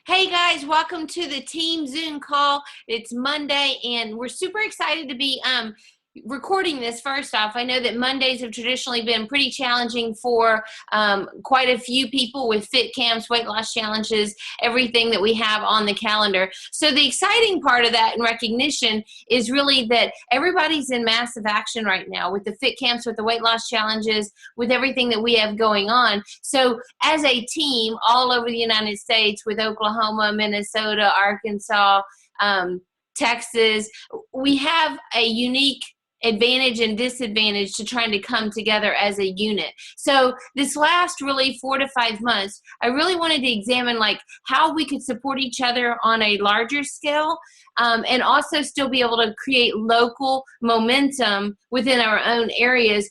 Hey guys, welcome to the team Zoom call. It's Monday and we're super excited to be recording this. First off, I know that Mondays have traditionally been pretty challenging for quite a few people with fit camps, weight loss challenges, everything that we have on the calendar. So the exciting part of that and recognition is really that everybody's in massive action right now with the fit camps, with the weight loss challenges, with everything that we have going on. So as a team all over the United States with Oklahoma, Minnesota, Arkansas, Texas, we have a unique advantage and disadvantage to trying to come together as a unit. So this last really 4 to 5 months, I really wanted to examine like how we could support each other on a larger scale, and also still be able to create local momentum within our own areas.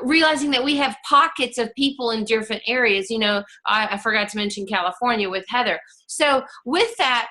Realizing that we have pockets of people in different areas. You know, I forgot to mention California with Heather. So with that,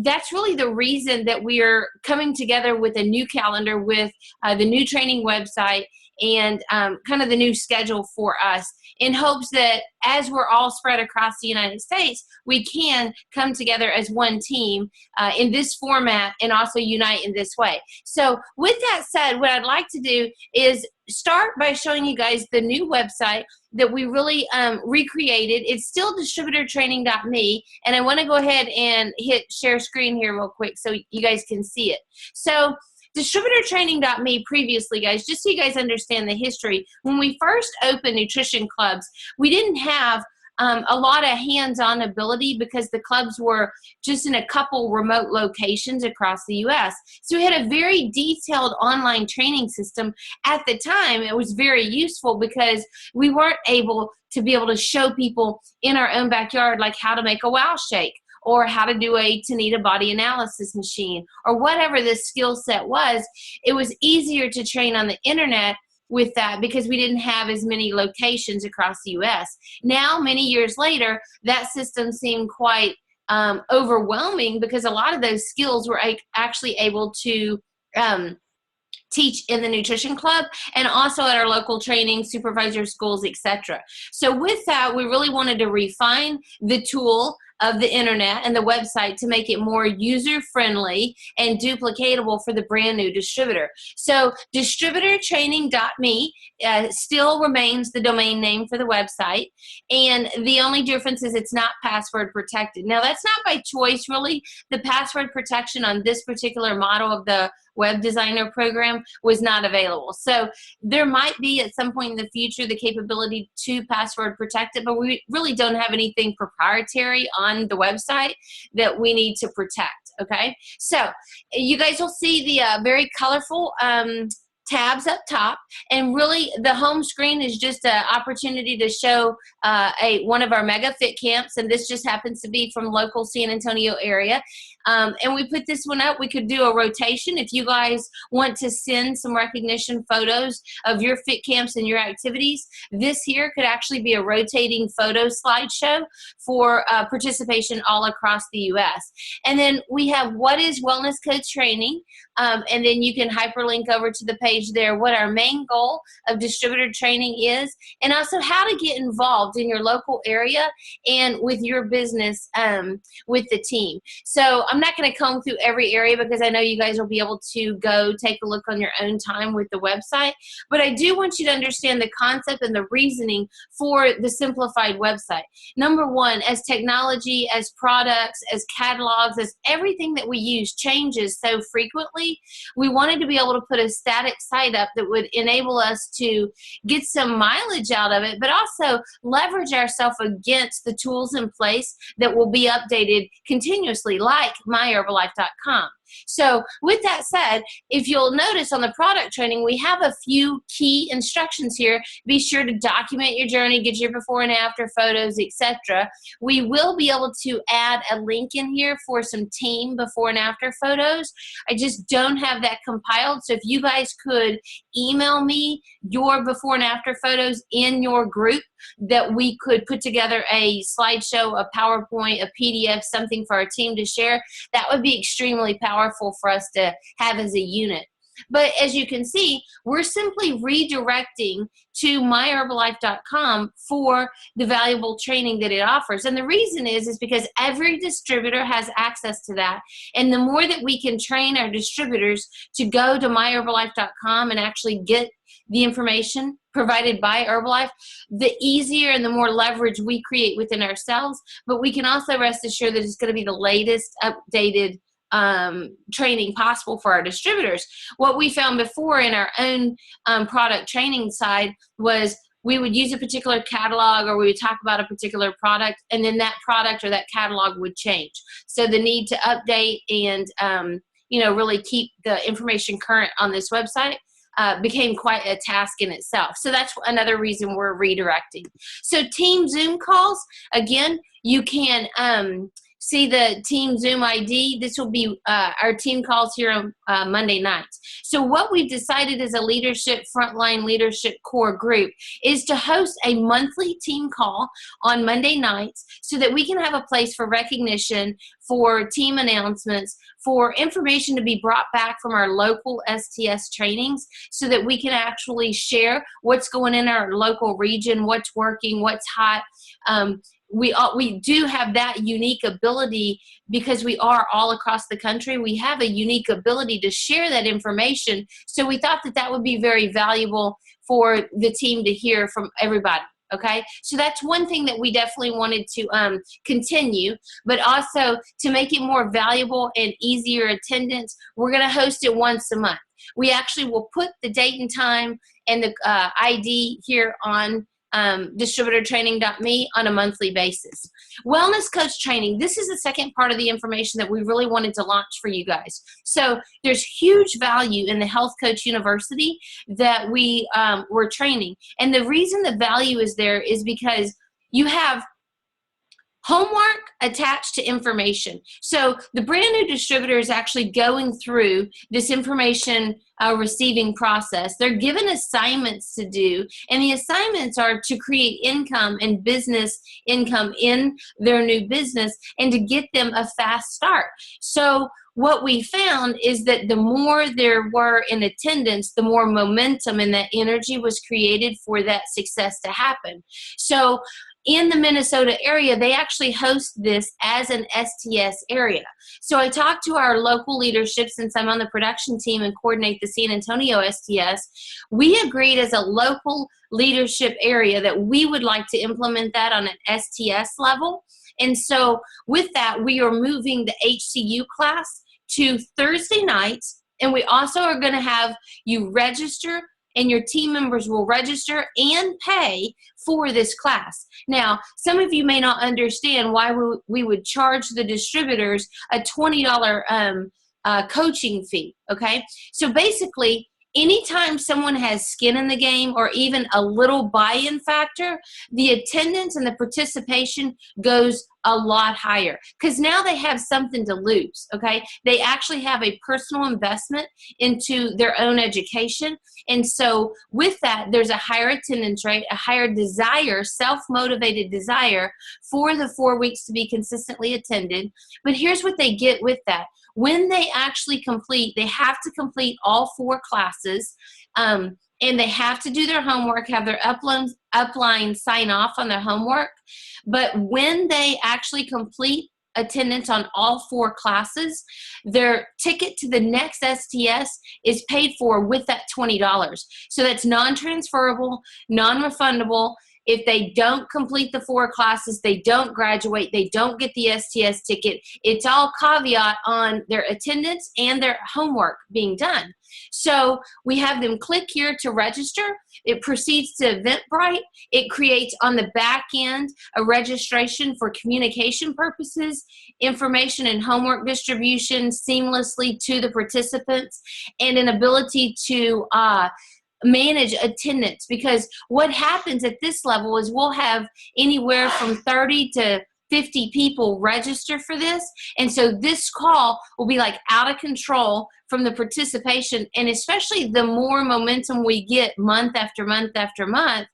that's really the reason that we are coming together with a new calendar, with the new training website, and kind of the new schedule for us, in hopes that as we're all spread across the United States, we can come together as one team in this format and also unite in this way. So with that said, what I'd like to do is start by showing you guys the new website that we really recreated. It's still distributortraining.me, and I want to go ahead and hit share screen here real quick so you guys can see it. So distributortraining.me previously, guys, just so you guys understand the history, when we first opened nutrition clubs, we didn't have a lot of hands-on ability because the clubs were just in a couple remote locations across the US. So we had a very detailed online training system. At the time, it was very useful because we weren't able to be able to show people in our own backyard like how to make a wow shake, or how to do a Tanita body analysis machine, or whatever the skill set was. It was easier to train on the internet with that because we didn't have as many locations across the US. Now, many years later, that system seemed quite overwhelming because a lot of those skills were actually able to teach in the nutrition club and also at our local training, supervisor schools, etc. So with that, we really wanted to refine the tool of the internet and the website to make it more user-friendly and duplicatable for the brand new distributor. So distributortraining.me still remains the domain name for the website, and the only difference is it's not password protected. Now, that's not by choice, really. The password protection on this particular model of the web designer program was not available. So there might be at some point in the future the capability to password protect it, but we really don't have anything proprietary on the website that we need to protect, okay? So you guys will see the very colorful tabs up top, and really the home screen is just an opportunity to show one of our mega fit camps, and this just happens to be from local San Antonio area. And we put this one up. We could do a rotation if you guys want to send some recognition photos of your fit camps and your activities. This here could actually be a rotating photo slideshow for participation all across the US. And then we have what is Wellness Coach Training, and then you can hyperlink over to the page there what our main goal of distributor training is, and also how to get involved in your local area and with your business with the team. So I'm not going to comb through every area because I know you guys will be able to go take a look on your own time with the website, but I do want you to understand the concept and the reasoning for the simplified website. Number one, as technology, as products, as catalogs, as everything that we use changes so frequently, we wanted to be able to put a static site up that would enable us to get some mileage out of it, but also leverage ourselves against the tools in place that will be updated continuously, like myherbalife.com. So with that said, if you'll notice on the product training, we have a few key instructions here. Be sure to document your journey, get your before and after photos, etc. We will be able to add a link in here for some team before and after photos. I just don't have that compiled. So if you guys could email me your before and after photos in your group, that we could put together a slideshow, a PowerPoint, a PDF, something for our team to share, that would be extremely powerful for us to have as a unit. But as you can see, we're simply redirecting to myherbalife.com for the valuable training that it offers. And the reason is because every distributor has access to that. And the more that we can train our distributors to go to myherbalife.com and actually get the information provided by Herbalife, the easier and the more leverage we create within ourselves. But we can also rest assured that it's going to be the latest updated training possible for our distributors. What we found before in our own product training side was we would use a particular catalog, or we would talk about a particular product, and then that product or that catalog would change. So the need to update and really keep the information current on this website became quite a task in itself. So that's another reason we're redirecting. So team Zoom calls, again, you can see the team Zoom ID. This will be our team calls here on Monday nights. So what we've decided as a leadership, frontline leadership core group is to host a monthly team call on Monday nights so that we can have a place for recognition, for team announcements, for information to be brought back from our local STS trainings so that we can actually share what's going in our local region, what's working, what's hot. We do have that unique ability because we are all across the country. We have a unique ability to share that information. So we thought that that would be very valuable for the team to hear from everybody. Okay, so that's one thing that we definitely wanted to continue, but also to make it more valuable and easier attendance, we're going to host it once a month. We actually will put the date and time and the ID here on distributortraining.me on a monthly basis. Wellness coach training. This is the second part of the information that we really wanted to launch for you guys. So there's huge value in the Health Coach University that we're training. And the reason the value is there is because you have homework attached to information. So the brand new distributor is actually going through this information receiving process. They're given assignments to do, and the assignments are to create income and business income in their new business and to get them a fast start. So what we found is that the more there were in attendance, the more momentum and that energy was created for that success to happen. So in the Minnesota area, they actually host this as an STS area. So I talked to our local leadership, since I'm on the production team and coordinate the San Antonio STS. We agreed as a local leadership area that we would like to implement that on an STS level. And so with that, we are moving the HCU class to Thursday nights, and we also are going to have you register, and your team members will register and pay for this class. Now, some of you may not understand why we would charge the distributors a $20 coaching fee, okay? So basically, anytime someone has skin in the game or even a little buy-in factor, the attendance and the participation goes a lot higher because now they have something to lose, okay? They actually have a personal investment into their own education. And so with that, there's a higher attendance rate, a higher desire, self-motivated desire for the 4 weeks to be consistently attended. But here's what they get with that. When they actually complete, they have to complete all 4 classes, and they have to do their homework, have their upline sign off on their homework. But when they actually complete attendance on all 4 classes, their ticket to the next STS is paid for with that $20. So that's non-transferable, non-refundable. If they don't complete the 4 classes, they don't graduate, they don't get the STS ticket. It's all caveat on their attendance and their homework being done. So we have them click here to register. It proceeds to Eventbrite. It creates on the back end a registration for communication purposes, information and homework distribution seamlessly to the participants, and an ability to manage attendance, because what happens at this level is we'll have anywhere from 30 to 50 people register for this, and so this call will be like out of control from the participation, and especially the more momentum we get month after month after month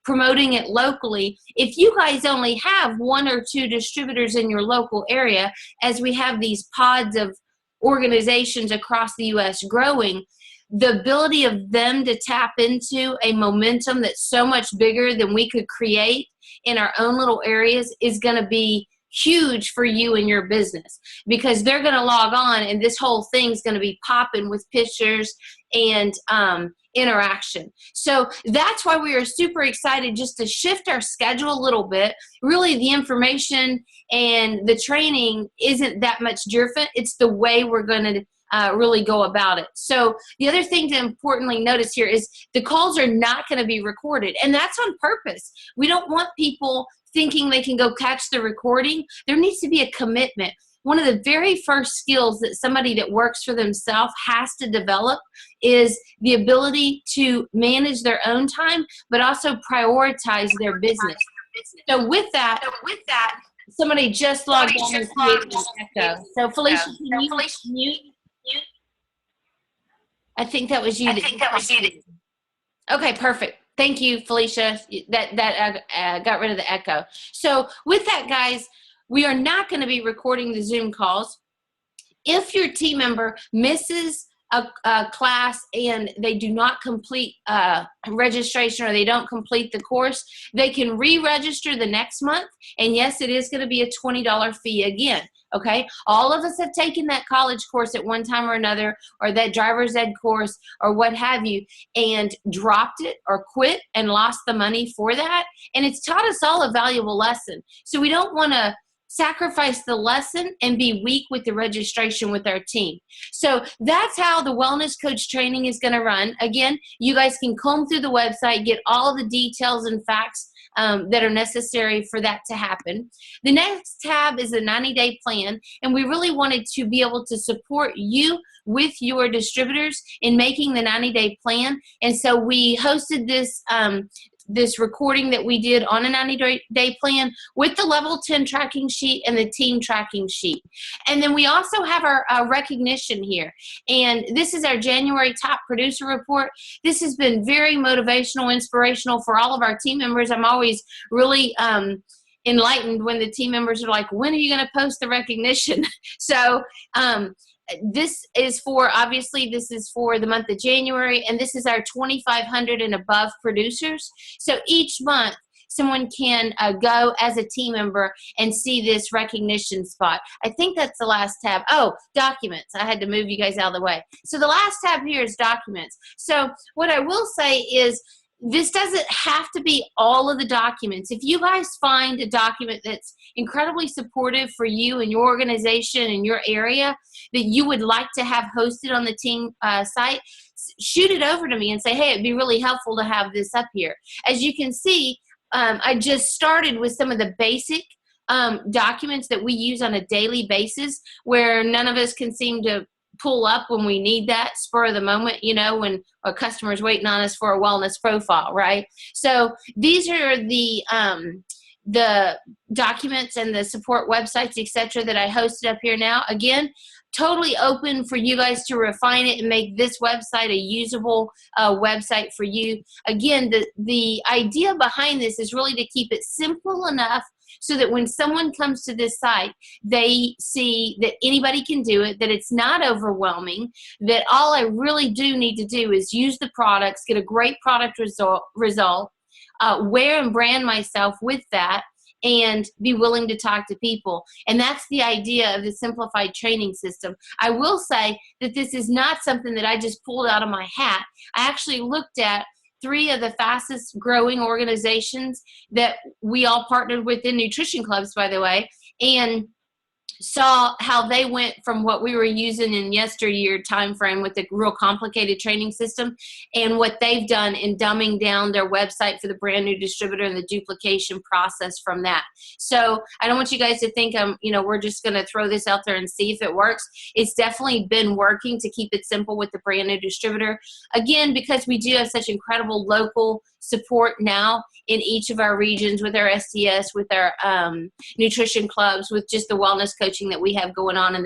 promoting it locally. If you guys only have 1 or 2 distributors in your local area, as we have these pods of organizations across the U.S. growing, the ability of them to tap into a momentum that's so much bigger than we could create in our own little areas is going to be huge for you and your business, because they're going to log on and this whole thing's going to be popping with pictures and interaction. So that's why we are super excited just to shift our schedule a little bit. Really, the information and the training isn't that much different. It's the way we're going to really go about it. So the other thing to importantly notice here is the calls are not going to be recorded, and that's on purpose. We don't want people thinking they can go catch the recording. There needs to be a commitment. One of the very first skills that somebody that works for themselves has to develop is the ability to manage their own time, but also prioritize their business. So with that, somebody just logged on and created an echo. So Felicia, can you mute? I think that was you. Okay, perfect. Thank you, Felicia. That got rid of the echo. So with that, guys, we are not going to be recording the Zoom calls. If your team member misses a class and they do not complete registration, or they don't complete the course, they can re-register the next month. And yes, it is going to be a $20 fee again. Okay, all of us have taken that college course at one time or another, or that driver's ed course, or what have you, and dropped it or quit and lost the money for that. And it's taught us all a valuable lesson. So we don't want to sacrifice the lesson and be weak with the registration with our team. So that's how the wellness coach training is going to run. Again, you guys can comb through the website, get all of the details and facts that are necessary for that to happen. The next tab is a 90-day plan, and we really wanted to be able to support you with your distributors in making the 90-day plan. And so we hosted this recording that we did on a 90-day plan with the level 10 tracking sheet and the team tracking sheet. And then we also have our recognition here. And this is our January top producer report. This has been very motivational, inspirational for all of our team members. I'm always really enlightened when the team members are like, when are you going to post the recognition? So this is for, obviously, this is for the month of January, and this is our 2,500 and above producers. So each month, someone can go as a team member and see this recognition spot. I think that's the last tab. Oh, documents. I had to move you guys out of the way. So the last tab here is documents. So what I will say is, this doesn't have to be all of the documents. If you guys find a document that's incredibly supportive for you and your organization and your area that you would like to have hosted on the team site, shoot it over to me and say, hey, it'd be really helpful to have this up here. As you can see, I just started with some of the basic documents that we use on a daily basis, where none of us can seem to pull up when we need that spur of the moment, you know, when a customer's waiting on us for a wellness profile, right? So these are the documents and the support websites, etc., that I hosted up here now. Again, totally open for you guys to refine it and make this website a usable website for you. Again, the idea behind this is really to keep it simple enough so that when someone comes to this site, they see that anybody can do it, that it's not overwhelming, that all I really do need to do is use the products, get a great product result, wear and brand myself with that, and be willing to talk to people. And that's the idea of the simplified training system. I will say that this is not something that I just pulled out of my hat. I actually looked at 3 of the fastest growing organizations that we all partnered with in Nutrition Clubs, by the way, and saw how they went from what we were using in yesteryear time frame with a real complicated training system, and what they've done in dumbing down their website for the brand new distributor and the duplication process from that. So I don't want you guys to think we're just going to throw this out there and see if it works. It's definitely been working to keep it simple with the brand new distributor. Again, because we do have such incredible local support now in each of our regions with our STS, with our nutrition clubs, with just the wellness coaching that we have going on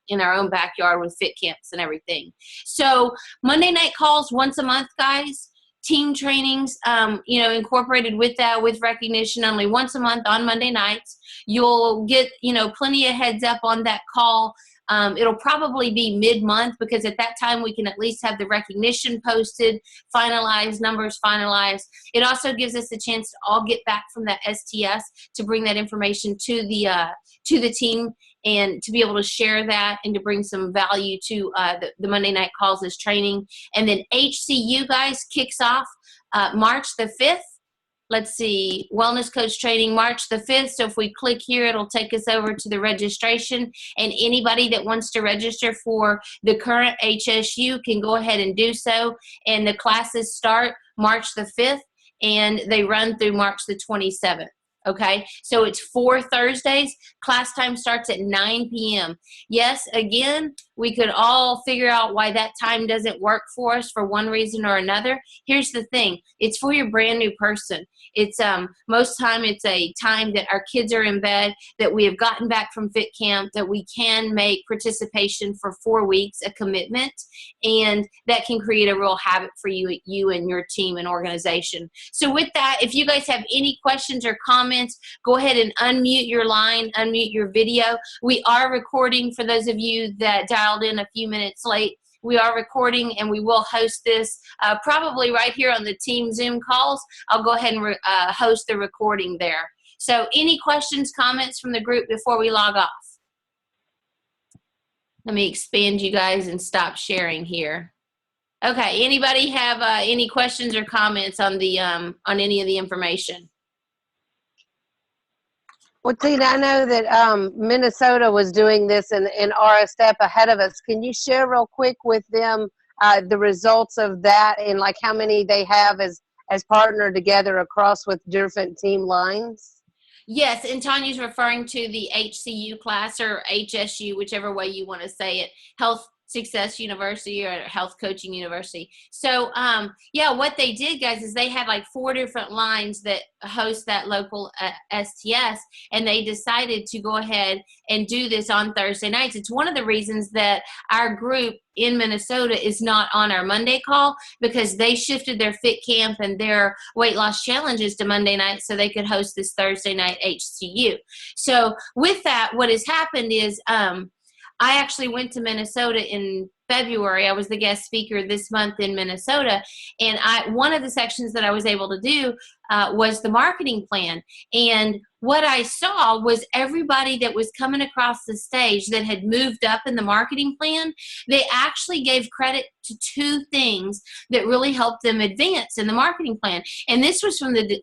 in our own backyard with fit camps and everything. So Monday night calls once a month, guys. Team trainings, incorporated with that, with recognition, only once a month on Monday nights. You'll get, plenty of heads up on that call It'll probably be mid-month, because at that time we can at least have the recognition posted, finalized, numbers finalized. It also gives us a chance to all get back from that STS to bring that information to the team, and to be able to share that and to bring some value to the Monday Night Calls as training. And then HCU, guys, kicks off March the 5th. Let's see, Wellness Coach Training, March the 5th. So if we click here, it'll take us over to the registration. And anybody that wants to register for the current HSU can go ahead and do so. And the classes start March the 5th, and they run through March the 27th. Okay, so it's 4 Thursdays. Class time starts at 9 p.m. Yes, again, we could all figure out why that time doesn't work for us for one reason or another. Here's the thing. It's for your brand new person. It's most time it's a time that our kids are in bed, that we have gotten back from Fit Camp, that we can make participation for 4 weeks a commitment, and that can create a real habit for you and your team and organization. So with that, if you guys have any questions or comments, go ahead and unmute your line, unmute your video. We are recording for those of you that dialed in a few minutes late. We are recording, and we will host this probably right here on the team Zoom calls. I'll go ahead and host the recording there. So any questions, comments from the group before we log off? Let me expand you guys and stop sharing here. Okay, anybody have any questions or comments on the on any of the information? Well, Tina, I know that Minnesota was doing this and are a step ahead of us. Can you share real quick with them the results of that, and like how many they have as partnered together across with different team lines? Yes, and Tanya's referring to the HCU class, or HSU, whichever way you want to say it, Health Success University or Health Coaching University. So yeah, what they did, guys, is they had like 4 different lines that host that local STS, and they decided to go ahead and do this on Thursday nights. It's one of the reasons that our group in Minnesota is not on our Monday call, because they shifted their Fit Camp and their weight loss challenges to Monday night so they could host this Thursday night HCU. So with that, what has happened is I actually went to Minnesota in February. I was the guest speaker this month in Minnesota, and one of the sections that I was able to do was the marketing plan. And what I saw was everybody that was coming across the stage that had moved up in the marketing plan, they actually gave credit to 2 things that really helped them advance in the marketing plan. And this was from the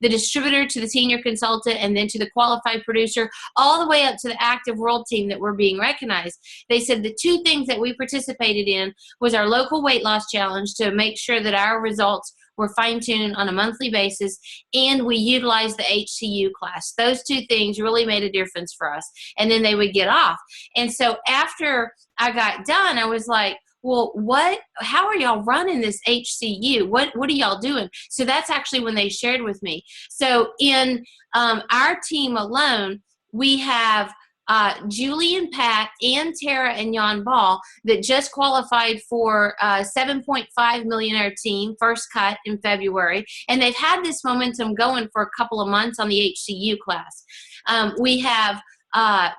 distributor to the senior consultant, and then to the qualified producer, all the way up to the active world team that were being recognized. They said the 2 things that we participated in was our local weight loss challenge to make sure that our results were fine-tuned on a monthly basis, and we utilized the HCU class. Those 2 things really made a difference for us. And then they would get off. And so after I got done, I was like, well, how are y'all running this HCU? What are y'all doing? So that's actually when they shared with me. So in our team alone, we have Julie and Pat, and Tara and Jan Ball that just qualified for 7.5 millionaire team, first cut in February. And they've had this momentum going for a couple of months on the HCU class. We have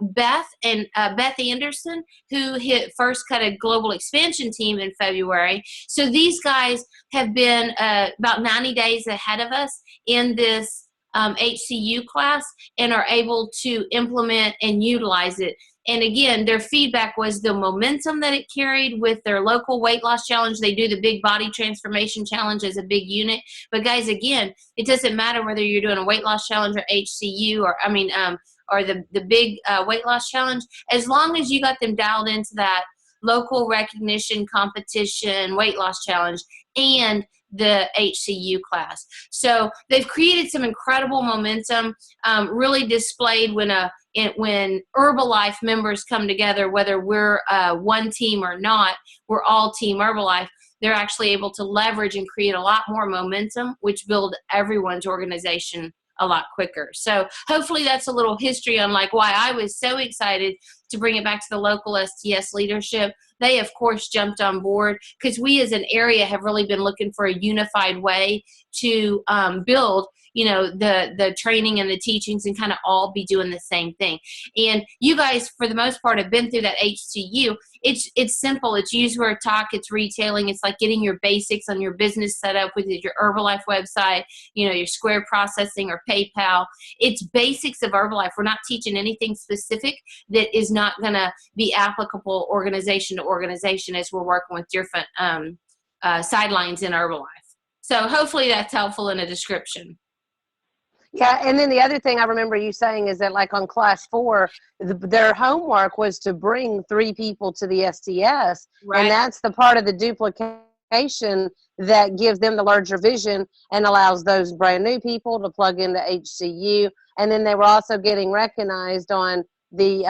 Beth Anderson, who hit first cut a global expansion team in February. So these guys have been about 90 days ahead of us in this HCU class, and are able to implement and utilize it. And again, their feedback was the momentum that it carried with their local weight loss challenge. They do the big body transformation challenge as a big unit. But guys, again, it doesn't matter whether you're doing a weight loss challenge or HCU, or the big weight loss challenge, as long as you got them dialed into that local recognition competition weight loss challenge and the HCU class. So they've created some incredible momentum, really displayed when Herbalife members come together, whether we're one team or not, we're all team Herbalife. They're actually able to leverage and create a lot more momentum, which build everyone's organization a lot quicker. So hopefully that's a little history on like why I was so excited to bring it back to the local STS leadership, they of course jumped on board, because we as an area have really been looking for a unified way to build, the training and the teachings, and kind of all be doing the same thing. And you guys, for the most part, have been through that HCU. It's simple. It's use where talk. It's retailing. It's like getting your basics on your business set up with your Herbalife website, your Square processing or PayPal. It's basics of Herbalife. We're not teaching anything specific that is not going to be applicable organization to organization, as we're working with different sidelines in Herbalife. So hopefully that's helpful in a description. Yeah, and then the other thing I remember you saying is that, like, on class 4, their homework was to bring 3 people to the STS, Right. And that's the part of the duplication that gives them the larger vision and allows those brand new people to plug into HCU. And then they were also getting recognized on the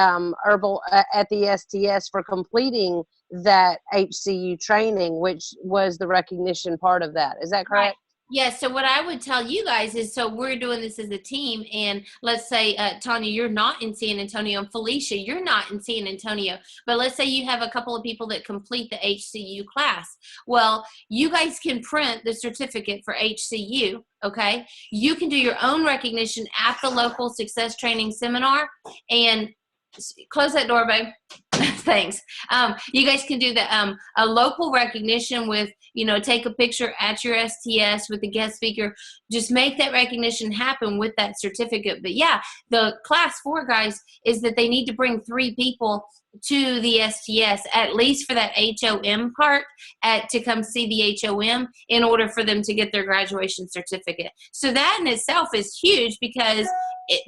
herbal at the STS for completing that HCU training, which was the recognition part of that. Is that correct? Right. Yeah, so what I would tell you guys is, so we're doing this as a team, and let's say, Tanya, you're not in San Antonio, and Felicia, you're not in San Antonio, but let's say you have a couple of people that complete the HCU class. Well, you guys can print the certificate for HCU, okay? You can do your own recognition at the local success training seminar, and close that door, babe. Thanks. You guys can do a local recognition with, take a picture at your STS with the guest speaker. Just make that recognition happen with that certificate. But yeah, the class 4 guys is that they need to bring 3 people to the STS, at least for that HOM part, to come see the HOM in order for them to get their graduation certificate. So that in itself is huge, because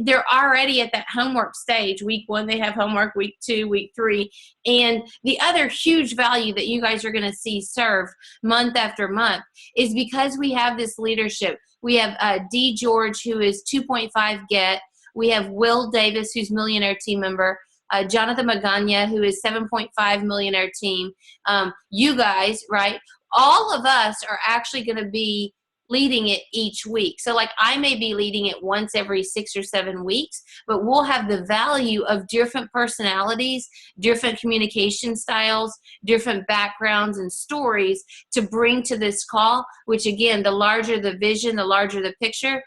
they're already at that homework stage. Week 1, they have homework. Week 2, week 3. And the other huge value that you guys are going to see served month after month is because we have this leadership. We have D. George, who is 2.5 GET. We have Will Davis, who's Millionaire Team member. Jonathan Magana, who is 7.5 Millionaire Team. You guys, right? All of us are actually going to be leading it each week. So like, I may be leading it once every 6 or 7 weeks, but we'll have the value of different personalities, different communication styles, different backgrounds and stories to bring to this call, which again, the larger the vision, the larger the picture,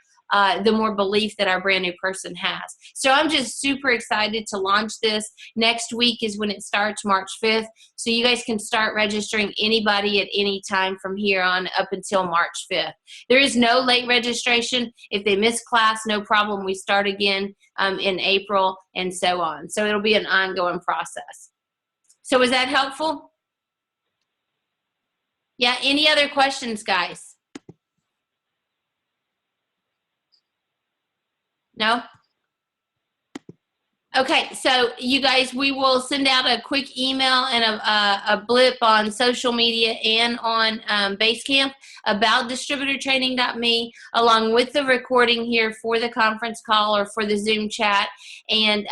the more belief that our brand new person has. So I'm just super excited to launch this. Next week is when it starts, March 5th. So you guys can start registering anybody at any time from here on up until March 5th. There is no late registration. If they miss class, no problem. We start again in April and so on. So it'll be an ongoing process. So was that helpful? Yeah, any other questions, guys? No? Okay, so you guys, we will send out a quick email and a blip on social media and on Basecamp about distributortraining.me, along with the recording here for the conference call or for the Zoom chat. And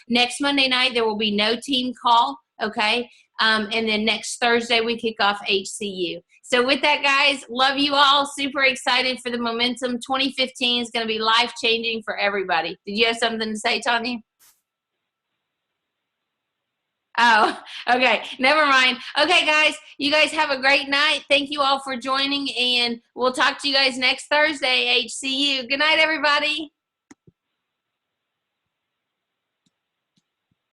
next Monday night, there will be no team call, okay? And then next Thursday, we kick off HCU. So with that, guys, love you all. Super excited for the momentum. 2015 is going to be life-changing for everybody. Did you have something to say, Tanya? Oh, okay. Never mind. Okay, guys, you guys have a great night. Thank you all for joining, and we'll talk to you guys next Thursday, HCU. Good night, everybody.